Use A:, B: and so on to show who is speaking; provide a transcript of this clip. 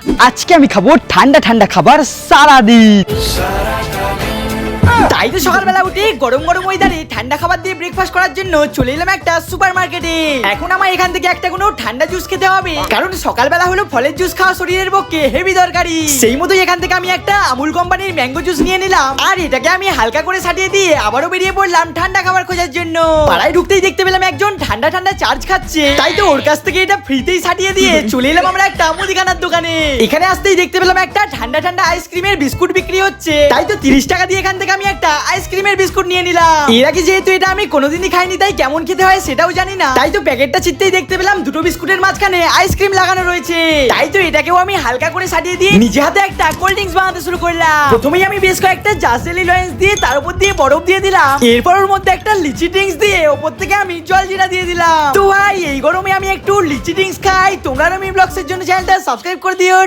A: আজকে আমি খাবো ঠান্ডা ঠান্ডা খাবার সারাদিন। তাই তো সকালবেলা উঠে গরম গরম ওয়েদারে ঠান্ডা খাবার দিয়ে ব্রেকফাস্ট করার জন্য চলে এলাম একটা সুপার মার্কেটে। এখন আমার এখান থেকে একটা কোনো ঠান্ডা জুস খেতে হবে, কারণ সকালবেলা হলো ফলের জুস খাওয়া শরীরের পক্ষে হেভি দরকারি। সেই মতোই এখান থেকে আমি একটা আমুল কোম্পানির ম্যাঙ্গো জুস নিয়ে নিলাম, আর এটাকে আমি হালকা করে সাটিয়ে দিয়ে আবারও বেরিয়ে পড়লাম ঠান্ডা খাবার খোঁজার জন্য। পাড়ায় ঢুকতেই দেখতে পেলাম একজন ঠান্ডা ঠান্ডা চার্জ খাচ্ছে, তাই তো ওর কাছ থেকে এটা ফ্রিতেই সাটিয়ে দিয়ে চলে এলাম আমরা একটা মুদিখানার দোকানে। এখানে আসতেই দেখতে পেলাম একটা ঠান্ডা ঠান্ডা আইসক্রিমের বিস্কুট বিক্রি হচ্ছে, তাই তো 30 টাকা দিয়ে এখান থেকে আমি একটা আইসক্রিমের বিস্কুট নিয়ে নিলাম। এর আগে যেহেতু এটা আমি কোনোদিনই খাইনি, তাই কেমন খেতে হয় সেটাও জানি না, তাই তো প্যাকেটটা চিত্তেই দেখতে পেলাম দুটো বিস্কুটের মাঝখানে আইসক্রিম লাগানো রয়েছে। তাই তো এটাকেও আমি হালকা করে সাজিয়ে দিয়ে নিজে হাতে একটা কোল্ড ড্রিঙ্কস বানাতে শুরু করলাম। প্রথমেই আমি বেশ কয়েকটা জাসেলি লয়েন্স দিয়ে তার উপর দিয়ে বরফ দিয়ে দিলাম, এরপর ওর মধ্যে একটা লিচি ড্রিঙ্কস দিয়ে ওপর থেকে আমি জলজিরা দিয়ে দিলাম। তো ভাই এই গরমে আমি একটু লিচি ড্রিঙ্কস খাই। তোমরা রমি ব্লগস এর জন্য চ্যানেলটা সাবস্ক্রাইব করে দিও।